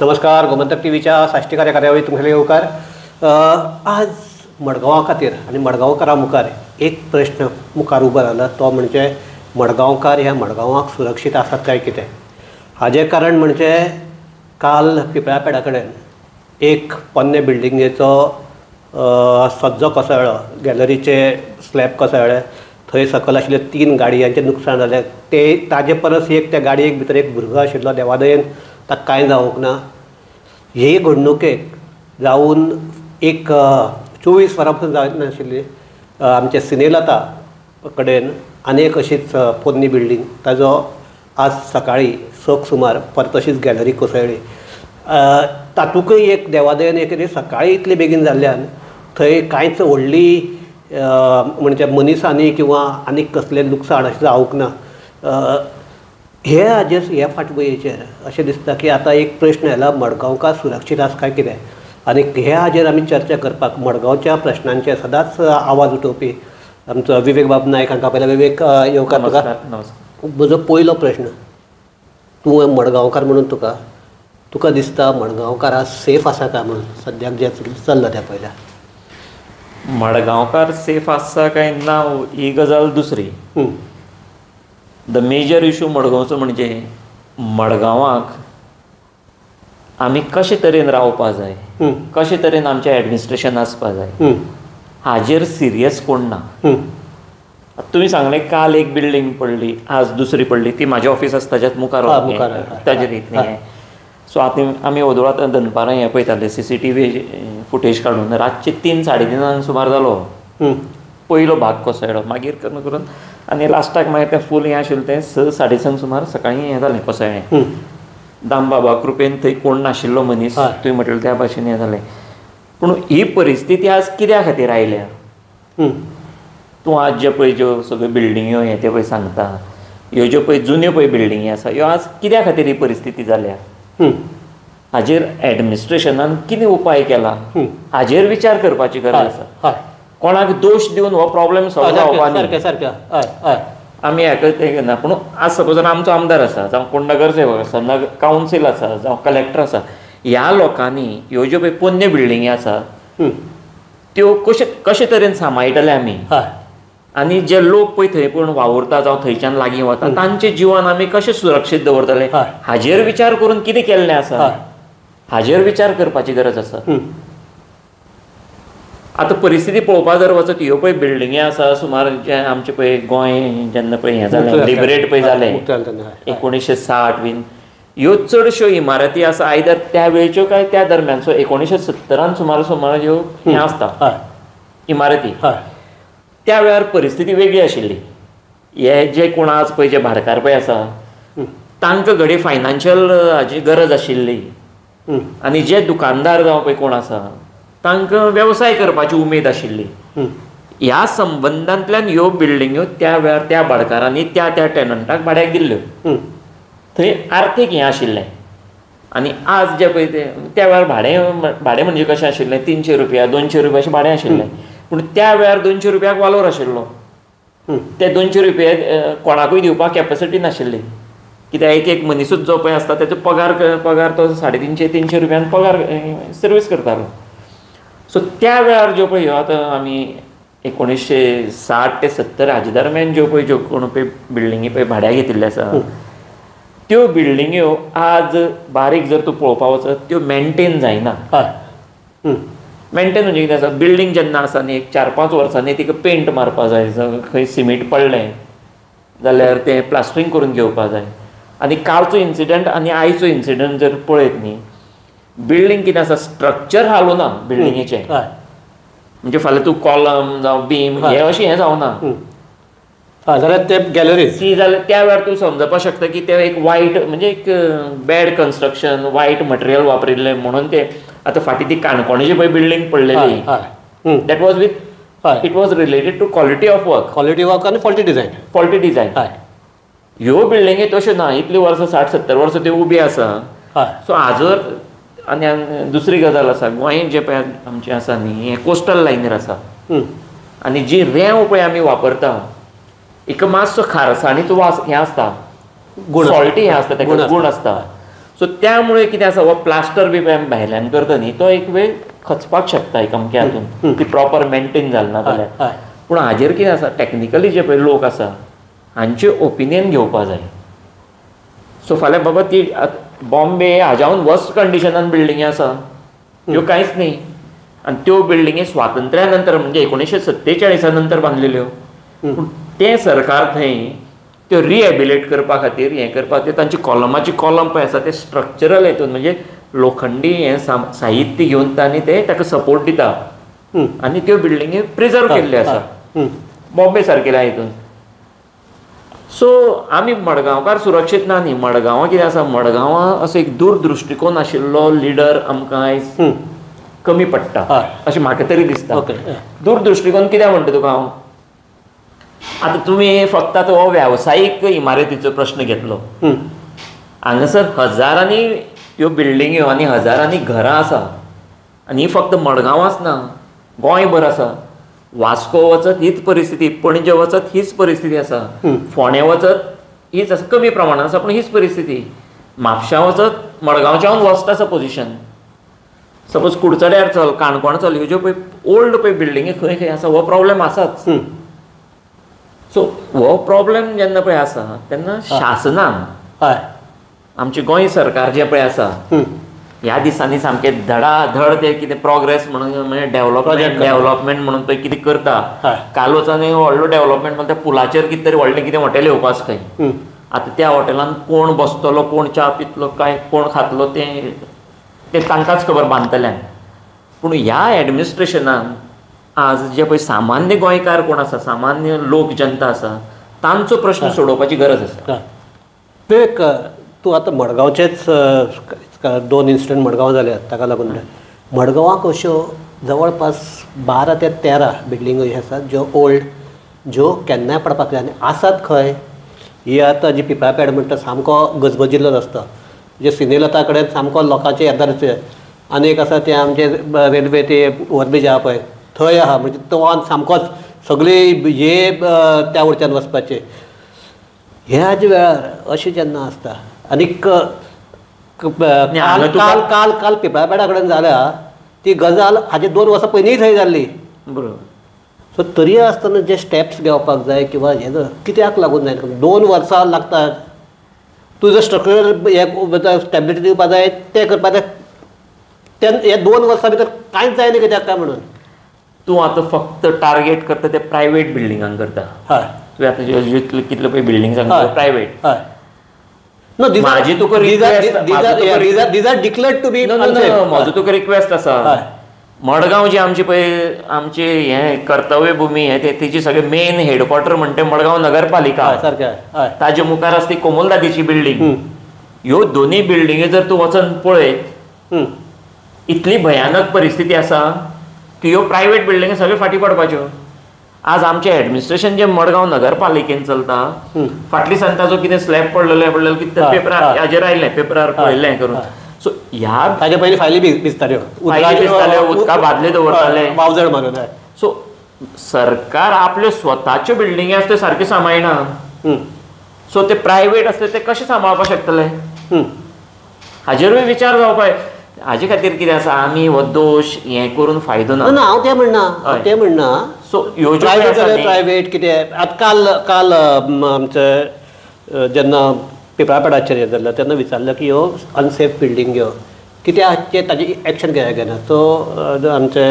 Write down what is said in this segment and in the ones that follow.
नमस्कार. गोमंतक टीव्हीच्या साश्टीकार या कार्यावळीत तुमचे येवकार. आज मडगांवा खातीर आनी मडगांवकारां मुखार एक प्रश्न मुखार उबो रावला, तो म्हणजे मडगांवकार ह्या मडगांवाक सुरक्षीत आसात काय कितें. हाजें कारण म्हणजे काल पिपळा पेडा कडेन एक पोन्ने बिल्डिंगेचो सज्जो कोसळ्ळो, गॅलरीचे स्लॅब कोसळ्ळे. थंय सकयल आशिल्ले 3 गाडयांचें लुकसाण जालें. ताजे परस एक त्या गाडयेक भितर एक भुरगो आशिल्लो, देवादयेन ताका कांय जावंक ना. हे घडणुकेक जावन एक 24 वरां पसून जायत नाशिल्ली. आमचे सिनेलता कडेन आनीक अशीच पोन्नी बिल्डींग, ताजो आज सकाळी 6 सुमार परत तशीच गॅलरी कोसळ्ळी. तातूंकय एक देवादयेन एक सकाळी इतले बेगीन जाल्ल्यान थंय कांयच व्हडली म्हणजे मनिसांनी किंवा आनीक कसलें लुकसाण अशें जावंक ना. ह्या फाटभुंयेचेर अशें दिसता की आतां एक प्रश्न आयला, मडगांवकार सुरक्षीत आसा काय कितें. आनी हे हाजेर आमी चर्चा करपाक मडगांवच्या प्रश्नांचे सदांच आवाज उठोवपी आमचो विवेक बाब नायक हांकां पयला. विवेक, येवकार तुका. म्हजो पयलो प्रश्न, तूं मडगांवकार म्हणून तुका दिसता मडगांवकार आज सेफ आसा काय म्हणून सद्याक जें चल्लां त्या पयल्या. मडगांवकार सेफ आसा काय ना ही गजाल दुसरी. द मेजर इशू मडगांवचो म्हणजे मडगांवाक आमी कशे तरेन रावपा जाय, कशे तरेन आमचें एडमिनिस्ट्रेशन आसपा जाय, हाजेर सिरियस कोण ना. तुमी सांगलें काल एक बिल्डींग पडली, आज दुसरी पडली, ती म्हाजें ऑफीस आसा ताज्यात मुखार ताजे रीत. सो आतां आमी ओदोळात दनपारां हें पळयताले, CCTV फुटेज काडून रातचे 3-3:30 सुमार जालो पयलो भाग कोसळ्ळो. मागीर करून आनी लास्टाक मागीर तें फूल हें आशिल्लें तें 6-6:30 सुमार सकाळीं हें जालें कोसळ्ळें. दामबाबा कृपेन थंय कोण नाशिल्लो मनीस, तुवें म्हटलें त्या भाशेन हें जालें. पूण ही परिस्थिती आज कित्या खातीर आयल्या. तूं आज जे पळय ज्यो सगळ्यो बिल्डिंग्यो हें ते पळय सांगता, ह्यो ज्यो पळय जुन्यो पळय बिल्डिंगी आसा, ह्यो आज कित्या खातीर ही परिस्थिती जाल्या, हाजेर एडमिनिस्ट्रेशनान कितें उपाय केला हाजेर विचार करपाची गरज आसा. कोणाक दोश दिवन हो प्रॉब्लेम सॉल्व जावपा न्ही. आमी हेका घेना. पूण आज सपोज आमचो आमदार आसा, जावं कोण नगरसेवक आसा, कावन्सील आसा, जावं कलेक्टर आसा, ह्या लोकांनी ह्यो ज्यो पळय पोन्ने बिल्डिंगी आसा त्यो कशे तरेन सांबाळटले आमी, आनी जे लोक पळय थंय पूण वावुरता जावं थंयच्यान लागीं वता तांचें जिवन आमी कशें सुरक्षीत दवरतले हाजेर विचार करून कितें केल्लें आसा हाजेर विचार करपाची गरज आसा. आतां परिस्थिती पळोवपा जर वचत, ह्यो पळय बिल्डिंगी आसा सुमार जे आमचे पळय गोंय जेन्ना पळय हें जालें लिबरेट पळय जालें 1960 बीन, ह्यो चडश्यो इमारती आसा आयदर त्या वेळच्यो काय त्या दरम्यानचो 1970 सुमार ह्यो हें आसता इमारती. त्या वेळार परिस्थिती वेगळी आशिल्ली. हे जे कोण आज पळय जे भाडकार पळय आसा तांकां घडये फायनान्शियल हाची गरज आशिल्ली, आनी जे दुकानदार जावं पळय कोण आसा तांकां वेवसाय करपाची उमेद आशिल्ली. ह्या संबंदांतल्यान ह्यो बिल्डिंग्यो त्या वेळार त्या भाडकारांनी त्या टॅनंटाक भाड्याक दिल्ल्यो. थंय आर्थीक हें आशिल्लें. आनी आज जे पळय त्या वेळार भाडें म्हणजे कशें आशिल्लें, 300 रुपया 200 रुपया अशें भाडें आशिल्लें. पूण त्या वेळार 200 रुपयाक वालोर आशिल्लो. ते 200 रुपया कोणाकूय दिवपाक कॅपेसिटी नाशिल्ली. कित्याक एक मनीसूच जो पळय आसता तेजो पगार तो 350-300 रुपयान पगार सर्वीस करतालो. सो त्या वेळार ज्यो पळय ह्यो आतां आमी 1960 ते 70 हाजे दरम्यान ज्यो कोण पळय बिल्डिंगी पळय भाड्याक घेतिल्ल्यो आसा त्यो बिल्डिंग्यो आज बारीक जर तूं पळोवपा वचत त्यो मेंटेन जायना. मेंटेन म्हणजे कितें आसा, बिल्डींग जेन्ना आसा न्ही 4-5 वर्सांनी तिका पेंट मारपा जाय, खंय सिमीट पडलें जाल्यार तें प्लास्टरींग करून घेवपा जाय. आनी कालचो इन्सिडंट आनी आयचो इन्सिडंट जर पळयत न्ही, बिल्डींग कितें आसा स्ट्रक्चर हालूना बिल्डिंगेचें. म्हणजे फाल्यां तूं कॉलम जावं बीम हें अशें हें जावना जाल्यार ते गॅलरी ती जाल्यार त्या वेळार तूं समजपाक शकता की ते एक वायट म्हणजे एक बॅड कन्स्ट्रक्शन, वायट मटेरियल वापरिल्लें म्हणून ते. आतां फाटीं ती काणकोणची पळय बिल्डींग पडलेली that was with it was related to quality of work आनी फॉल्टी डिझायन. ह्यो बिल्डिंगी तश्यो ना, इतलीं वर्सां 60-70 वर्सां त्यो उबी आसा. सो हाजर आनी दुसरी गजाल आसा, गोंय जे पळय आमचें आसा न्ही हें कोस्टल लायनीर आसा. आनी जी रेंव पळय आमी वापरता एक मातसो खारसाणीचो वास हें आसता, सॉल्टी हें आसता, तेका गूण आसता. सो त्यामुळे कितें आसा हो प्लास्टर बी भायल्यान करता न्ही तो एक वेळ खचपाक शकता एक अमक्या हातून ती प्रॉपर मेंटेन जालना जाल्यार पूण हाजेर कितें आसा टॅक्निकली जे पळय लोक आसा हांचे ओपिनियन घेवपा जाय सो फाल्यां बाबा ती बॉम्बे हाज्याहून वर्स्ट कंडिशनान बिल्डिंगी आसा ह्यो कांयच न्ही आनी त्यो बिल्डिंगी स्वातंत्र्या नंतर म्हणजे 1947 नंतर बांदलेल्यो पूण तें सरकार थंय त्यो रिहॅबिलेट करपा खातीर हें करपा खातीर तांची कॉलमाची कॉलम पळय आसा ते स्ट्रक्चरल हेतून म्हणजे लोखंडी हें साहित्य घेवन तांणी ताका सपोर्ट दिता आनी त्यो बिल्डिंगी प्रिजर्व केल्ल्यो आसा बॉम्बे सारकेल्या हितून सो आमी मडगांवकार सुरक्षीत ना न्ही मडगांवां कितें आसा मडगांवां असो एक दूरदृश्टिकोन आशिल्लो लिडर आमकां आयज कमी पडटा अशें म्हाका तरी दिसता दूरदृश्टिकोन कित्याक म्हणटा तुका हांव आतां तुमी फक्त आतां हो वेवसायीक इमारतीचो प्रश्न घेतलो हांगासर हजारांनी ह्यो बिल्डिंग्यो आनी हजारांनी घरां आसा आनी ही फक्त मडगांवांच ना गोंयभर आसा वास्को वचत हीच परिस्थिती पणजे वचत हीच परिस्थिती आसा फोंड्या वचत हीच आसा कमी प्रमाणान आसा पूण हीच परिस्थिती म्हापशां वचत मडगांवच्यान वर्स्ट आसा पोजिशन सपोज कुडचड्यार चल काणकोण चल ह्यो ज्यो पळय ओल्ड पळय बिल्डिंगी खंय खंय आसा हो प्रॉब्लेम आसाच सो हो प्रॉब्लेम जेन्ना पळय आसा तेन्ना शासनान आमचे गोंय सरकार जे पळय आसा ह्या दिसांनी सामकें धडाधड ते कितें प्रोग्रेस म्हणून म्हणजे डेव्हलपमेंट म्हणून पळय कितें करता काल वचून व्हडलो डेव्हलपमेंट म्हणून त्या पुलाचेर कितें तरी व्हडलें कितें हॉटेल येवपाच खंय आतां त्या हॉटेलान कोण बसतलो कोण च्या पितलो काय कोण खातलो तें तांकांच खबर बांदतल्यान पूण ह्या एडमिनिस्ट्रेशनान आज जे पळय सामान्य गोंयकार कोण आसा सामान्य लोक जनता आसा तांचो प्रश्न सोडोवपाची गरज आसा विवेक तूं आतां मडगांवचेच 2 इन्सिडंट मडगांव जाल्यात ताका लागून मडगांवाक अश्यो जवळपास 12 ते 13 बिल्डिंगो ह्यो आसात ज्यो ओल्ड ज्यो केन्नाय पडपाक जाय आनी आसात खंय ही आतां जी पिपळापेड म्हणटा सामको गजबजिल्लो रस्तो जे सिनेलता कडेन सामको लोकांचे येदारचे आनी एक आसा ते आमचे रेल्वे ते ओवरब्रिज आहा पळय थंय आहा म्हणजे तो सामकोच सगळी हे त्या वटच्यान वचपाचे ह्याच वेळार अशें जेन्ना आसता आनीक काल काल पिपळापेडा कडेन जाल्या ती गजाल हाजे 2 वर्सां पयलींय थंय जाल्ली बरोबर सो तरी आसतना जे स्टेप्स घेवपाक जाय किंवा हे कित्याक लागून जाय 2 वर्सां लागतात तूं जर स्ट्रक्चरल हे स्टेबिलिटी दिवपाक जाय तें करपाक जाय तेन्ना हे 2 वर्सां भितर कांयच जायना कित्याक काय म्हणून तूं आतां फक्त टार्गेट करता ते प्रायवेट बिल्डिंगांक करता तुवें आतां कितले पळय बिल्डिंग सांगता private No, these are declared to be unsafe. म्हजो तुका रिक्वेस्ट आसा मडगांव जी आमची पळय आमची हें कर्तव्य भूमी हे तेजी सगळे मेन हेडक्वॉर्टर म्हणटा मडगांव नगरपालिका ताजे मुखार आसा ती कोमलदादीची बिल्डींग ह्यो दोनी बिल्डिंगी जर तूं वचून पळयत इतली भयानक परिस्थिती आसा की ह्यो प्रायवेट बिल्डिंगी सगळे फाटी पडपाच्यो आज आमचें एडमिनिस्ट्रेशन जे मडगांव नगरपालिकेन चलता फाटली दिसांनी ताजो कितें स्लॅब पडलेलो कितें पेपरार हाजेर आयलें पेपरार पळयलें हें करून सो ह्या ताजे पयलीं फायली दिसताल्यो उदका बादले दवरताले वावजड मारून सो सरकार आपल्यो स्वताच्यो बिल्डिंगी आसा त्यो सारक्यो सांबाळना सो ते प्रायवेट आसता ते कशें सांबाळपाक शकतले हाजेरूय विचार जावपाक हाजे खातीर कितें आसा आमी हो दोश हें करून फायदो ना हांव तें म्हणना सो ह्यो प्रायवेट कितें आतां काल आमचे जेन्ना पिपळापेडाचेर हें जाल्लें तेन्ना विचारलें की ह्यो अनसेफ बिल्डिंग ह्यो कित्याक ताजी एक्शन कित्याक घेना सो आमचे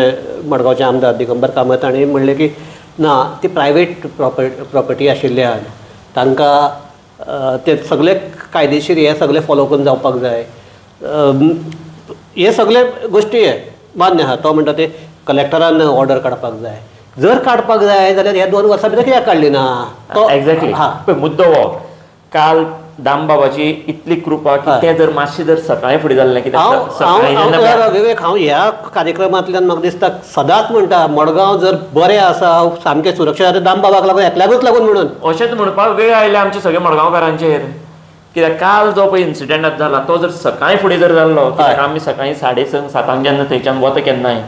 मडगांवचे आमदार दिगंबर कामत हांणी म्हणलें की ना ती प्रायवेट प्रॉपर्टी आशिल्ल्यान तांकां ते सगळे कायदेशीर हे सगळे फॉलो करून जावपाक जाय हे सगळे गोश्टी हे मान्य आहा तो म्हणटा ते कलेक्टरान ऑर्डर काडपाक जाय जर काडपाक जाय जाल्यार ह्या 2 वर्सां भितर कित्याक काडली ना तो एक्झॅक्टली पळय मुद्दो हो काल दामबाबाची इतली कृपा की तें जर मातशें जर सकाळीं फुडें जाल्लें कित्याक विवेक हांव ह्या कार्यक्रमांतल्यान म्हाका दिसता सदांच म्हणटा मडगांव जर बरें आसा सामकें सुरक्षीत आसा दामबाबाक लागून एकल्याकूच लागून म्हणून अशेंच म्हणपाक वेळ आयल्या आमच्या सगळ्या मडगांवकारांचेर कित्याक काल जो पळय इन्सिडंट जाला तो जर सकाळीं फुडें जर जाल्लो कित्याक आमी सकाळीं 6:30 7 जेन्ना थंयच्यान वता केन्नाय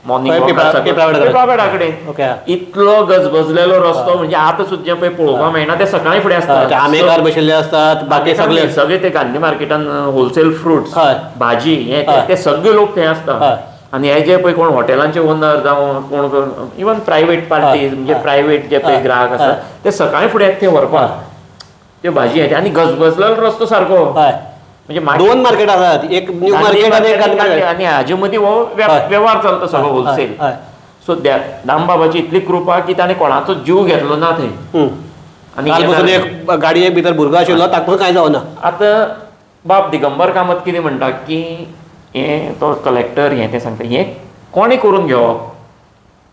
मॉर्निंग प्रायवेट प्रायवेटा कडेन इतलो गजबजलेलो रस्तो म्हणजे आतां सुद्दां पळय पळोवपाक मेळना ते सकाळी फुडें आसता आमेकार बशिल्ले असतात बाकी सगळे सगळे ते गांधी मार्केटान होलसेल फ्रुट्स भाजी हे ते सगळे लोक थंय आसता आनी हे जे पळय कोण हॉटेलांचे ओनर जावं कोण इवन प्रायवेट पार्टीज म्हणजे प्रायवेट जे पळय ग्राहक आसा ते सकाळी फुडें येता ते व्हरपाक त्यो भाजी येता आनी गजबजलेलो रस्तो सारको म्हणजे 2 मार्केट आसात एक न्यू मार्केट आनी एक गांधी मार्केट आनी हाजे मदीं हो वेव्हार चलता सगळो होलसेल सो दामबाबाची इतली कृपा की ताणें कोणाचो जीव घेतलो ना थंय आनी एक गाडयेक भितर भुरगो आशिल्लो ताका कांय जावना आतां बाब दिगंबर कामत कितें म्हणटा की हें तो कलेक्टर हें तें सांगता हें कोणें करून घेवप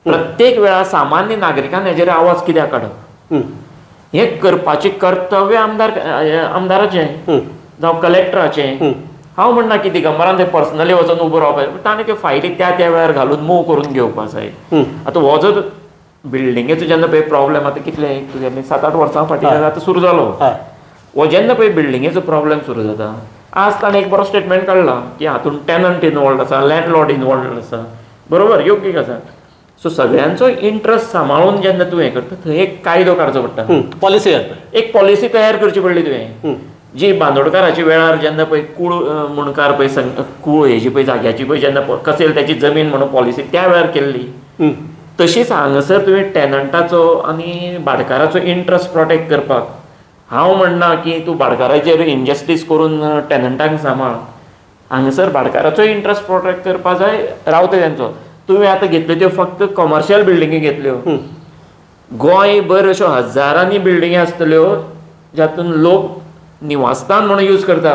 प्रत्येक वेळार सामान्य नागरिकान हेजेर आवाज कित्याक काडप हें करपाचें कर्तव्य आमदाराचें जावं कलेक्टराचें हांव म्हणना की दिगंबरान थंय पर्सनली वचून उबो रावपाक ताणें त्यो फायली त्या वेळार घालून मूव करून घेवपाक जाय आतां हो जो बिल्डिंगेचो जेन्ना पळय प्रॉब्लेम आतां कितले तुगेले 7-8 वर्सां फाटीं आतां सुरू जालो हो जेन्ना पळय बिल्डिंगेचो प्रॉब्लेम सुरू जाता आज ताणें एक बरो स्टेटमेंट काडला की हातूंत टॅनंट इनवॉल्ड आसा लँडलॉर्ड इनवॉल्ड आसा बरोबर योग्य गजाल सो सगळ्यांचो इंट्रस्ट सांबाळून जेन्ना तूं हें करता थंय एक कायदो काडचो पडटा पॉलिसी एक पॉलिसी तयार करची पडली तुवें जी बांदोडकाराच्या वेळार जेन्ना पळय कूळ मुणकार पळय कूळ हेजी पळय जाग्याची पळय जेन्ना कसेल त्याची जमीन म्हणून पॉलिसी त्या वेळार केल्ली तशीच हांगासर तुवें टॅनंटाचो आनी भाटकाराचो इंट्रस्ट प्रोटेक्ट करपाक हांव म्हणना की तूं भाटकाराचेर इनजस्टीस करून टॅनंटांक सांबाळ हांगासर भाटकाराचो इंट्रस्ट प्रोटेक्ट करपा जाय रावता तेंचो तुवें आतां घेतल्यो त्यो फक्त कमर्शियल बिल्डिंगी घेतल्यो गोंयभर अश्यो हजारांनी बिल्डिंगी आसतल्यो जातून लोक निवासस्थान म्हणून यूज करता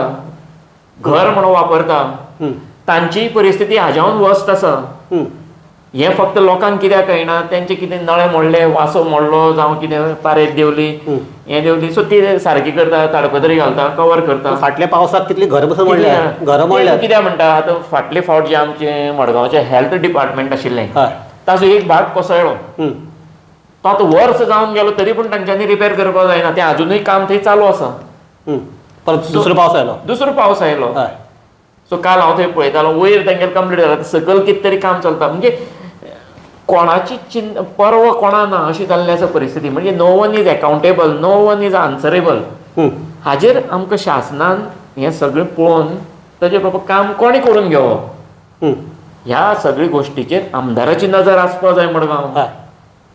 घर म्हणून वापरता तांची परिस्थिती हाज्याहून वर्स्ट आसा हें फक्त लोकांक कित्याक कळना तेंचे कितें नळे मोडले वासो मोडलो जावं कितें पारेत देंवली हें देंवली सो ती सारकी करता ताडपत्री घालता कवर करता फाटल्या पावसाक कितली घर मोडल्या कित्याक म्हणटा आतां फाटले फावट जे आमचे मडगांवचे हेल्थ डिपार्टमेंट आशिल्लें ताजो एक भाग कोसळ्ळो तो आतां वर्स जावन गेलो तरी पूण तांच्यांनी रिपेर करपाक जायना तें अजुनूय काम थंय चालू आसा परत दुसरो पावस आयलो सो काल हांव थंय पळयतालो वयर तांगेर कंप्लीट जाला सकयल कितें तरी काम चलता म्हणजे कोणाची पर्व कोणा ना अशी जाल्ली आसा परिस्थिती म्हणजे no one is accountable no one is answerable हाजेर आमकां शासनान हें सगळें पळोवन ताजेर बाबा काम कोणें करून घेवप ह्या सगळ्या गोश्टीचेर आमदाराची नजर आसपाक जाय मडगांव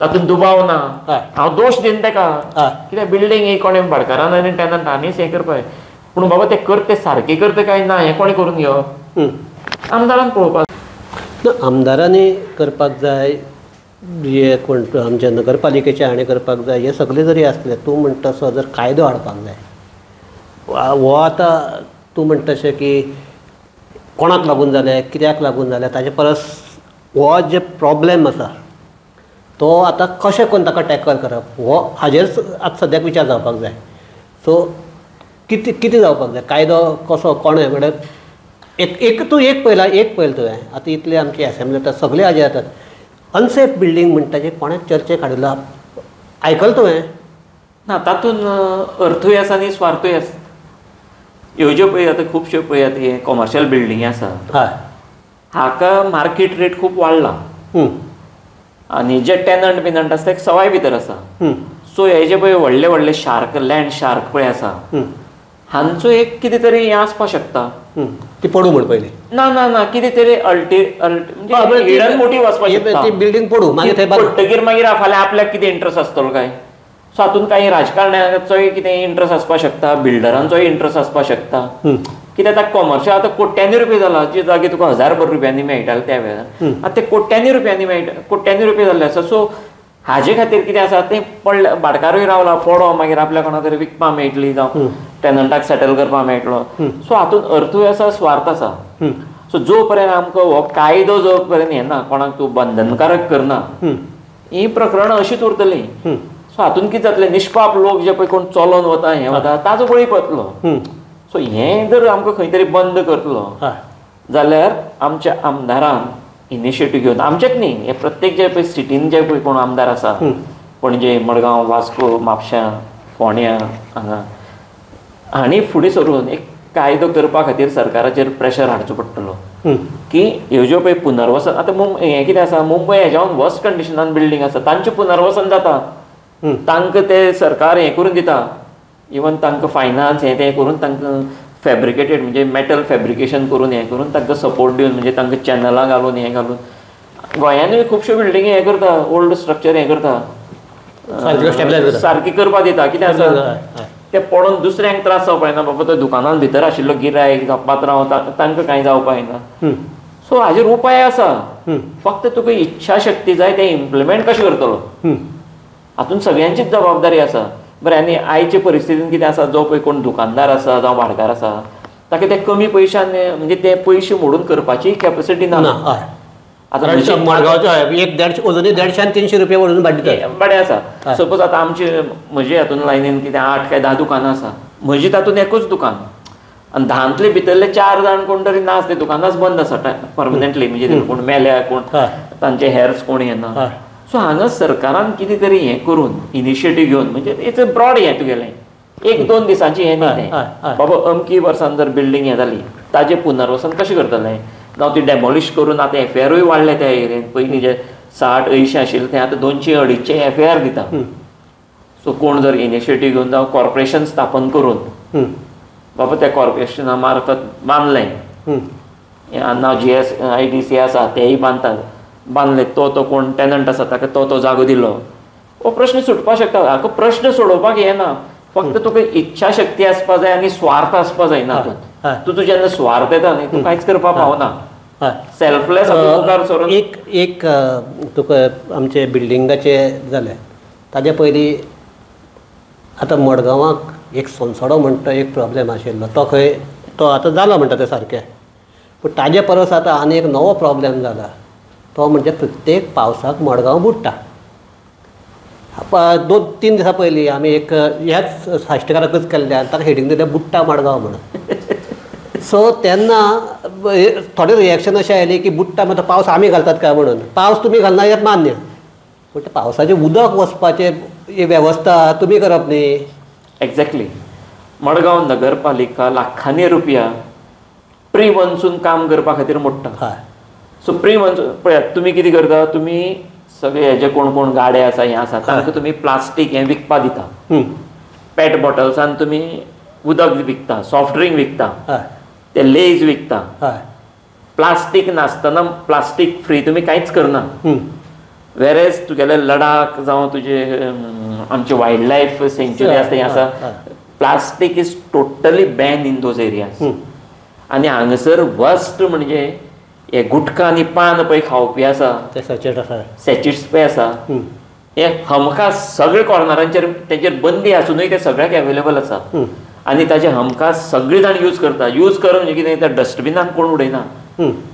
तातूंत दुबाव ना हांव दोश दिन ताका कित्याक बिल्डींग ही कोणें भाटकारान आनी टॅनंटांनीच हें करपाक पूण बाबा ते करते सारके करता काय ना हें कोणें करून घेवप आमदारान पळोवपाक आमदारांनी करपाक जाय जे कोण आमच्या नगरपालिकेचे हाणें करपाक जाय हे सगळे जरी आसले तूं म्हणटा तसो जर कायदो हाडपाक जाय हो आतां तूं म्हणटा तशें की कोणाक लागून जालें कित्याक लागून जालें ताचे परस हो जे प्रॉब्लेम आसा तो आतां कशें करून ताका टॅकल करप हो हाजेर आतां सद्याक विचार जावपाक जाय सो कितें जावपाक जाय कायदो कसो कोणें म्हणल्यार तूं एक पयला तुवें आतां इतले आमची असेंब्ली जाता सगळे हाजे जातात अनसेफ बिल्डींग म्हणटा जे कोणें चर्चेक हाडिल्लो आयकलां तुवें ना तातूंत अर्थूय आसा आनी स्वार्थूय आसा ह्यो ज्यो पळय आतां खुबश्यो पळय आतां हे कॉमर्शियल बिल्डिंगी आसा हाका मार्केट रेट खूब वाडला आनी जे टॅनंट बिनंट आसा ते सवाय भितर आसा सो हे जे पळय व्हडले व्हडले शार्क लँड शार्क पळय आसा हांचो एक कितें तरी हें आसपाक शकता ती पडू म्हण पयली ना ना ना कितें तरी म्हणजे हिडन मोटीव आसपाक शकता ती बिल्डींग पडू मागीर थंय पडटगीर मागीर फाल्यां आपल्याक कितें इंट्रस्ट आसतलो काय सो हातूंत काही राजकारण्याचोय कितें इंट्रस्ट आसपाक शकता बिल्डरांचोय इंट्रस्ट आसपाक शकता कित्याक आतां कॉमर्शियल आतां कोट्यांनी रुपया जाला जे जागे तुका 1000 रुपयांनी मेळटाले त्या वेळार आतां ते कोट्यांनी रुपयांनी मेळटा कोट्यांनी रुपया जाल्ले आसा सो हाजे खातीर कितें आसा तें पडलें भाटकारूय रावला पडो मागीर आपल्या कोणा तरी विकपाक मेळटली जावं टॅनंटाक सेटल करपाक मेळटलो सो हातूंत अर्थूय आसा स्वार्थ आसा सो जो पर्यंत आमकां हो कायदो जो पर्यंत येना कोणाक तूं बंधनकारक करना ही प्रकरणां अशीच उरतलीं सो हातूंत कितें जातलें निश्पाप लोक जे पळय कोण चलोन वता हें वता ताजो बळी पडटलो सो हें जर आमकां खंय तरी बंद करतलो जाल्यार आमच्या आमदारान इनिशिएटीव घेवन आमचेच न्ही हे प्रत्येक जे पळय सिटीन जे पळय कोण आमदार आसा पणजे मडगांव वास्को म्हापश्यां फोंड्या हांगा हांणी फुडें सरून एक कायदो करपा खातीर सरकाराचेर प्रेशर हाडचो पडटलो की ह्यो ज्यो पळय पुनर्वसन आतां हें कितें आसा मुंबय हेज्या वर्स्ट कंडिशनान बिल्डींग आसा तांचें पुनर्वसन जाता तांकां ते सरकार हें करून दिता इवन तांकां फायनान्स हें तें करून तांकां फॅब्रिकेटेड म्हणजे मेटल फॅब्रिकेशन करून हें करून तांकां सपोर्ट दिवन म्हणजे तांकां चॅनलां घालून हें घालून गोंयांतूय खुबश्यो बिल्डिंगी हें करता ओल्ड स्ट्रक्चर हें करता सारकी करपा दिता कितें आसा ते पडोवन दुसऱ्यांक त्रास जावपा येना बाबा तो दुकानान भितर आशिल्लो गिरायक पात्रांव तांकां कांय जावपा येना सो हाजेर उपाय आसा फक्त तुका इच्छा शक्ती जाय ते इम्प्लिमेंट कशें करतलो हातून सगळ्यांचीच जबाबदारी आसा बरें आनी आयचे परिस्थितीन कितें आसा जो पळय कोण दुकानदार आसा जावं भाटकार आसा ताका ते कमी पयशान म्हणजे ते पयशे मोडून करपाची कॅपॅसिटी ना मडगांवचो एक 150 आणि 300 रुपया वरून बरें आसा सपोज आतां आमचे म्हजे हातून लायनीन कितें 8 काय 10 दुकानां आसा म्हजी तातूंत एकूच दुकान आनी 10तले भितरले 4 जाण कोण तरी ना ते दुकानाच बंद आसा परमनंटली म्हणजे कोण मेल्या कोण तांचे हेर्स कोण येना सो हांगा सरकारान कितें तरी हें करून इनिशिएटीव घेवन म्हणजे इट्स अ ब्रॉड हें तुगेलें 1-2 दिसांची हें न्ही तें बाबा अमकी वर्सान जर बिल्डींग हें जाली ताजें पुनर्वसन कशें करतलें जावं ती डेमॉलिश करून आतां FARूय वाडले त्या एरियेन पयलीं जे 60-80 आशिल्ले ते आतां 200-250 FAR दिता सो कोण जर इनिशिएटीव घेवन जावं कॉर्पोरेशन स्थापन करून बाबा त्या कॉर्पोरेशना मार्फत बांदलें नाव GSIDC आसा तेय बांदले तो कोण टेनंट आसा ताका तो जागो दिलो हो प्रश्न सुटपाक शकता हाका प्रश्न सोडोवपाक येना फक्त तुका इच्छा शक्ती आसपा जाय आनी स्वार्थ आसपा जायना तूं जेन्ना स्वार्थ येता न्ही तूं कांयच करपाक पावना सेल्फलेस मुखार सरून एक तुका आमचे बिल्डिंगाचे जालें ताज्या पयलीं आतां मडगांवाक एक सोनसडो म्हणटा एक प्रॉब्लेम आशिल्लो तो आतां जालो म्हणटा तें सारकें पूण ताजे परस आतां आनी एक नवो प्रॉब्लेम जाला तो म्हणजे प्रत्येक पावसाक मडगांव बुडटा 2-3 दिसां पयलीं आमी एक ह्याच साश्टकाराकच केल्ल्यान ताका हेडींग दिलें बुडटा मडगांव म्हणून सो तेन्ना थोडे रिएक्शन अशें आयली की बुडटा म्हणटा पावस आमी घालतात काय म्हणून पावस तुमी घालना हें मान्य पूण पावसाचें उदक वचपाचें वेवस्था तुमी करप न्ही एक्झॅक्टली मडगांव नगरपालिका लाखांनी रुपया प्री मॉन्सून काम करपा खातीर मोडटा सो प्री मॉन्सून पळयात तुमी कितें करता तुमी सगळे हेजे कोण गाडे आसा हें आसा तांकां तुमी प्लास्टीक हें विकपा दिता पेट बॉटल्सान तुमी उदक विकता सॉफ्ट ड्रिंक विकता ते लेज विकता प्लास्टीक नासतना प्लास्टीक फ्री तुमी कांयच करना वेरेज तुगेले लडाख जावं तुजे आमचे वायल्ड लायफ सेंच्युरी आसा हें आसा plastic is totally ban in those areas आनी हांगासर वस्ट म्हणजे हे गुटखा आनी पान पळय खावपी आसा सॅचिट्स पळय आसा हे हमखास सगळे कॉर्नरांचेर तेचेर बंदी आसुनूय ते सगळ्याक अवेलेबल आसा आनी ताचे हमखास सगळीं जाण यूज करता यूज करून म्हणजे कितें त्या डस्टबिनान कोण उडयना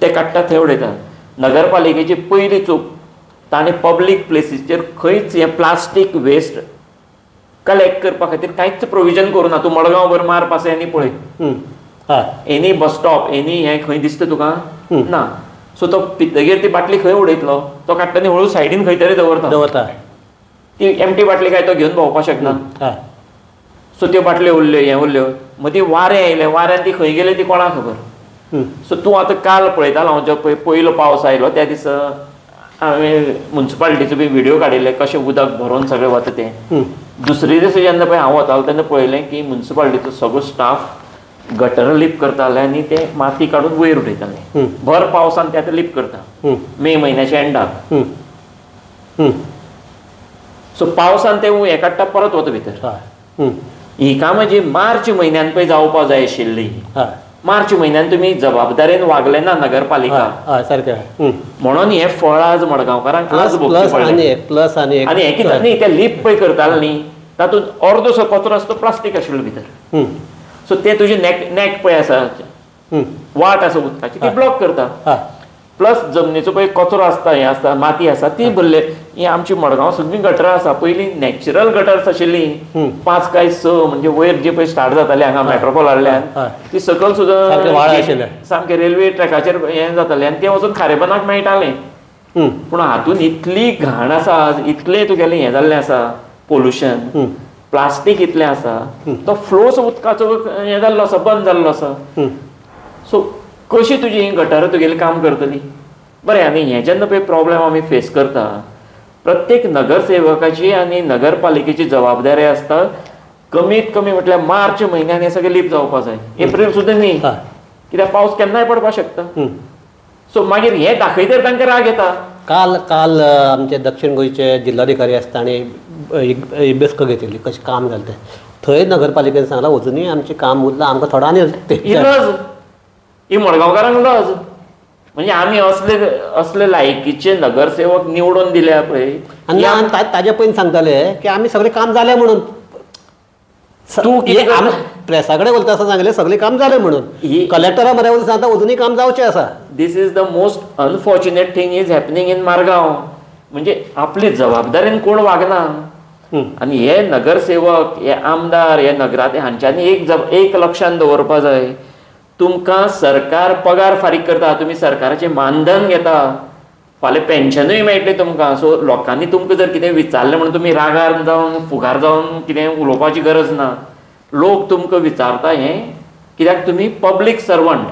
ते काडटा थंय उडयता नगरपालिकेची पयली चूक ताणें पब्लीक प्लेसीसचेर खंयच हें प्लास्टीक वेस्ट कलेक्ट करपा खातीर कांयच प्रोविजन करूं ना तूं मडगांव भर मार पासय आनी पळय एनी बस स्टॉप एनी हें खंय दिसता तुका ना सो तो पितगेर ती बाटली खंय उडयतलो तो काडटा आनी हळू सायडीन खंय तरी दवरता ती एमटी बाटली काय तो घेवन भोंवपाक शकना सो त्यो बाटल्यो उरल्यो हें उरल्यो मदीं वारें आयलें वाऱ्यान ती खंय गेली ती कोणाक खबर सो तूं आतां काल पळयतालो हांव जो पयलो पावस आयलो त्या दिसा हांवें म्युन्सिपालिटीचो बी व्हिडियो काडिल्ले कशें उदक भरोवन सगळें वता तें दुसरे दिसा जेन्ना पळय हांव वतालो तेन्ना पळयलें की म्युन्सिपालिटीचो सगळो स्टाफ गटर लिप करताले आनी ते माती काडून वयर उडयताले भर पावसान ते आतां लिप करता मे म्हयन्याच्या एंडाक सो पावसान ते हें काडटा परत वता भितर ही कामां जी मार्च म्हयन्यान पळय जावपा जाय आशिल्ली मार्च म्हयन्यान तुमी जबाबदारेन वागले ना नगरपालिका सारकें म्हणून हें फळ आज मडगांवकारांक आज आनी हें कितें न्ही ते लिप पळय करताले न्ही तातूंत अर्दोसो कचरो आसा तो प्लास्टीक आशिल्लो भितर सो ते तुजे नॅक पळय आसा वाट आसा उदकाची ती ब्लॉक करता प्लस जमनीचो पळय कचरो आसता हें आसता माती आसा ती भरले ही आमची मडगांव सगळीं गटरां आसा पयलीं नॅचरल गटर्स आशिल्लीं 5 काय 6 म्हणजे वयर जे पळय स्टार्ट जाताले हांगा मेट्रोपॉल हाडल्यान ती सकयल सुद्दां सामकें रेल्वे ट्रॅकाचेर हें जातालें आनी तें वचून खारेपणाक मेळटालें पूण हातूंत इतली घाण आसा इतलें तुगेलें हें जाल्लें आसा पोल्युशन प्लास्टीक इतलें आसा तो फ्लोस उदकाचो हें जाल्लो आसा बंद जाल्लो आसा सो कशी तुजी ही गटारां तुगेली काम करतली. बरें, आनी हे जेन्ना पळय प्रॉब्लेम आमी फेस करता, प्रत्येक नगरसेवकाची आनी नगरपालिकेची जबाबदारी आसता कमीत कमी म्हटल्यार मार्च म्हयन्यान हे सगळें लीप जावपाक जाय. एप्रील सुद्दां न्ही, कित्याक पावस केन्नाय पडपाक शकता. सो मागीर हे दाखयतर तांकां राग येता. काल आमचे दक्षिण गोंयचे जिल्हाधिकारी आसता आनी एक बसका घेतिल्ली कशें काम जालें तें. थंय नगरपालिकेन सांगलां अजुनूय आमचें काम उरलां, आमकां थोडो आनी लज ही मडगांवकारांक लज. म्हणजे आमी असले लायकीचे नगरसेवक निवडून दिल्या पळय. आनी ताजे पयलीं सांगताले की आमी सगळें काम जालें म्हणून. तूं कितें प्रेसा कडेन उलता आसतना सांगलें सगळें काम जालें म्हणून. कलेक्टरा मरे वचून सांगता अजुनूय काम जावचें आसा. This is the most unfortunate thing is happening in Margao. म्हणजे आपली जबाबदारेन कोण वागना. आनी हे नगरसेवक, हे आमदार, हे नगराधीश हांच्यांनी एक लक्षांत दवरपा जाय. तुमकां सरकार पगार फारीक करता, तुमी सरकाराचें मानधन घेता, फाल्यां पेन्शनूय मेळटली तुमकां. सो लोकांनी तुमकां जर कितें विचारलें म्हणून तुमी रागार जावन फुगार जावन कितें उलोवपाची गरज ना. लोक तुमकां विचारता हें कित्याक तुमी public servant,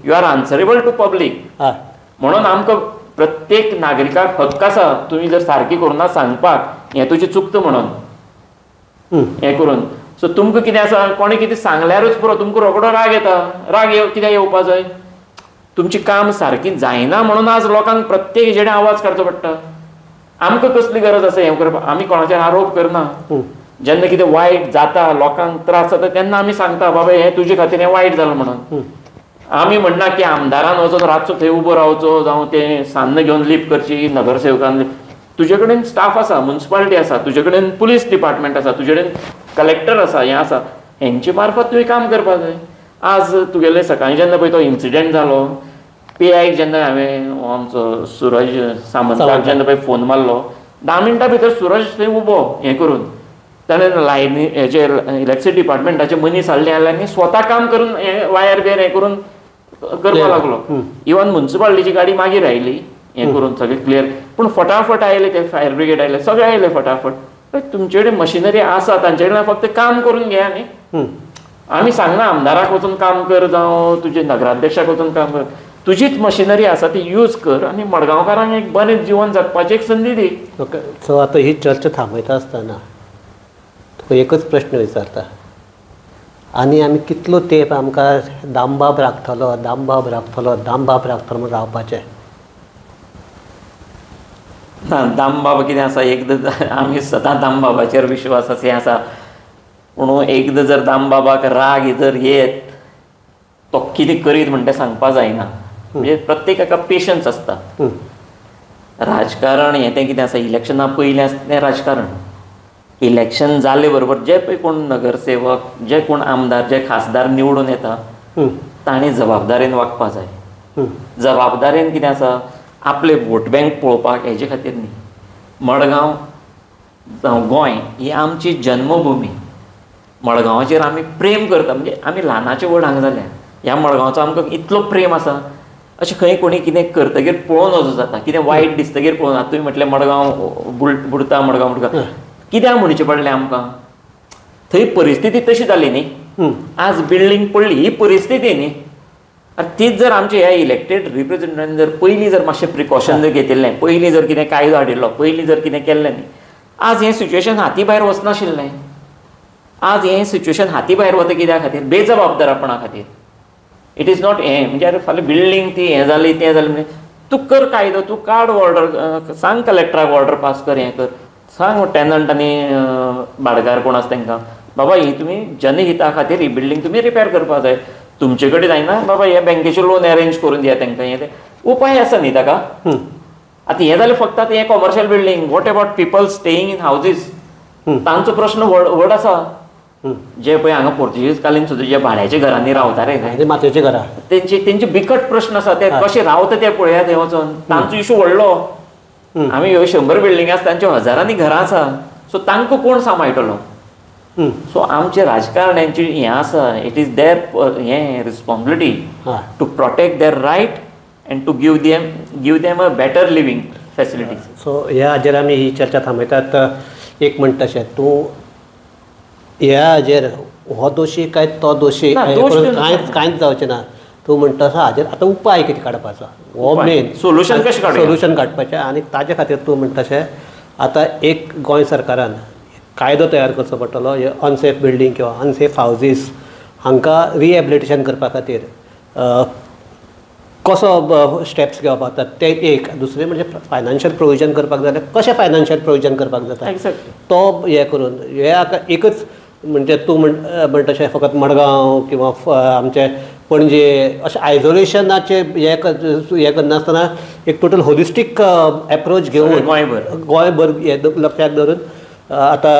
you are answerable to public. म्हणून आमकां प्रत्येक नागरिकाक हक्क आसा तुमी जर सारकी करुना सांगपाक हें तुजें चुकता म्हणून हें करून. सो तुमकां कितें आसा, कोणी कितें सांगल्यारूच पुरो तुमकां रोखडो राग येता. राग कित्याक येवपा जाय? तुमची काम सारकी जायना म्हणून आज लोकांक प्रत्येक हेजेर आवाज काडचो पडटा. आमकां कसली गरज आसा हें करपाक? आमी कोणाचेर आरोप करना. जेन्ना कितें वायट जाता, लोकांक त्रास जाता तेन्ना आमी सांगता बाबा हें तुजे खातीर हें वायट जालें म्हणून. आमी म्हणना की आमदारान वचून रातचो थंय उबो रावचो, जावं तें सान्न घेवन लीप करची, नगरसेवकान. तुजे कडेन स्टाफ आसा, म्युनिसिपालिटी आसा, तुजे कडेन पुलीस डिपार्टमेंट आसा, तुजे कडेन कलेक्टर आसा, हें आसा, हेंचे मार्फत तुवें काम करपाक जाय. आज तुगेले सकाळीं जेन्ना पळय तो इन्सिडेंट जालो, PIक जेन्ना हांवें आमचो सुरज सामंताक जेन्ना पळय फोन मारलो, 10 मिनटां भितर सुरज थंय उबो हें करून ताणें लायनी हेचेर इलेक्ट्रिसिटी डिपार्टमेंटाचे मनीस हाडले आनी स्वता काम करून हें वायर बियर हें करून करपाक लागलो. इवन म्युनिसिपालिटीची गाडी मागीर आयली हें करून सगळें क्लियर. पूण फटाफट आयले ते फायर ब्रिगेड आयले, सगळे आयले फटाफट. तुमचे कडेन मशिनरी आसा, तांचे कडेन फक्त काम करून घे. आनी आमी सांगना आमदाराक वचून काम कर जावं तुजे नगराध्यक्षाक वचून काम कर. तुजीच मशिनरी आसा ती यूज कर आनी मडगांवकारांक एक बरें जीवन जगपाची एक संदी दी. ओके. सो आतां ही चर्चा थांबयता आसतना तुका एकच प्रश्न विचारता. आनी आमी कितलो तेंप आमकां दामबाब राखतलो म्हणून रावपाचें? ना, दामबाब कितें आसा, एकदां आमी सदां दामबाबाचेर विश्वास अशें आसा. पूण एकदां जर दामबाबाक राग जर येत, तो कितें करीत म्हणटा तें सांगपा जायना. म्हणजे प्रत्येकाका पेशन्स आसता. राजकारण हें तें कितें आसा, इलेक्शना पयलीं आसता तें राजकारण. इलेक्शन जाले बरोबर जे पळय कोण नगरसेवक, जे कोण आमदार, जे खासदार निवडून येता, तांणी जबाबदारेन वागपा जाय. जबाबदारेन कितें आसा, आपले वोट बँक पळोवपाक हेजे खातीर न्ही. मडगांव जावं गोंय ही आमची जन्मभुमी. मडगांवाचेर आमी प्रेम करता. म्हणजे आमी ल्हानाचे व्हड हांगा जाल्या. ह्या मडगांवचो आमकां इतलो प्रेम आसा. अशें खंय कोणी कितें करतकीर पळोवन वचूं जाता, कितें वायट दिसतकीर पळोवन. आतां तुवें म्हटलें मडगांव बुडता, मडगांव बुडता. कित्याक म्हणचें पडलें आमकां? थंय परिस्थिती तशी जाली न्ही. आज बिल्डींग पडली ही परिस्थिती न्ही. तीच जर आमचे ह्या इलेक्टेड रिप्रेझेंटेटिव्हान जर पयलीं जर मातशें प्रिकॉशन जर घेतिल्लें, पयलीं जर कितें कायदो हाडिल्लो, पयलीं जर कितें केल्लें न्ही, आज हें सिच्युएशन हाती भायर वचनाशिल्लें. आज हें सिच्युएशन हाती भायर वता कित्या खातीर? बेजबाबदारपणा खातीर. इट इज नॉट हें म्हणजे अरे फाल्यां बिल्डींग ती हें जाली तें जालें म्हणजे तूं कर कायदो, तूं काड ऑर्डर, सांग कलेक्टराक ऑर्डर पास कर, हें कर, सांग टॅनंट आनी भाडकार कोण आसा तांकां बाबा ही तुमी जनहिता खातीर ही बिल्डींग तुमी रिपेर करपाक जाय. तुमचे कडेन जायना बाबा हे बँकेचे लोन अरेंज करून दिया तांकां. हें तें उपाय आसा न्ही ताका. आतां हें जालें फक्त आतां हें commercial building. What about people staying in houses? तांचो प्रश्न व्हड आसा. जे पळय हांगा पोर्तुगीज कालीन सुद्दां जे भाड्याच्या घरांनी रावताले, मातयेची घरां, तेंचे बिकट प्रश्न आसा. ते कशे रावता ते पळयात. थंय वचून तांचो इशू व्हडलो. आमी ह्यो 100 बिल्डिंग आसा तांच्यो हजारांनी घरां आसा. सो तांकां कोण सांबाळटलो? सो आमचे राजकारण्यांची हें आसा, इट इज देर हें responsibility to protect their right and to give them a better living facilities. So ह्या हाजेर आमी ही चर्चा थांबयतात. एक म्हणटा तशें तूं ह्या हाजेर हो दोशी काय तो दोशी कांयच जावचें ना. तूं म्हणटा तसो हाजेर आतां उपाय कितें काडपाचो हो मेन सोल्युशन कशें काडूया? सोल्युशन काडपाचें आनी ताजे खातीर तूं म्हणटा तशें आतां एक गोंय सरकारान कायदो तयार करचो पडटलो हे अनसेफ बिल्डींग किंवा अनसेफ हावजीस हांकां रिहेबिलिटेशन करपा खातीर कसो स्टेप्स घेवप जाता ते एक. दुसरें म्हणजे फायनान्शियल प्रोविजन करपाक जाय जाल्यार कशें फायनान्शियल प्रोविजन करपाक जाता एक्झॅक्टली तो हे करून हे आतां एकच म्हणजे तूं म्हणटा तशें फकत मडगांव किंवा आमचे पणजे अशें आयसोलेशनाचे हे करनासतना एक टोटल होलिस्टीक एप्रोच घेवन गोंयभर हे लक्षांत धरून आतां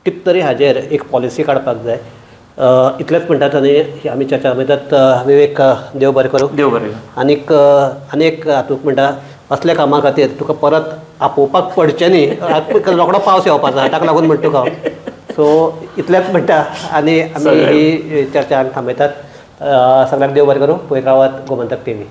कित तरी हाजेर एक पॉलिसी काडपाक जाय. इतलेंच म्हणटात आनी आमी चर्चा मेळटात. विवेक देव बरें करूं. देव बरें. आनीक हातूंक म्हणटा असल्या कामा खातीर तुका परत आपोवपाक पडचें न्ही रोखडो पावस येवपाचो ताका लागून म्हणटा तुका हांव. सो इतलेंच म्हणटा आनी आमी ही चर्चा थांबयतात. सगळ्यांक देव बरें करूं. पळयत रावात गोमंतक TV.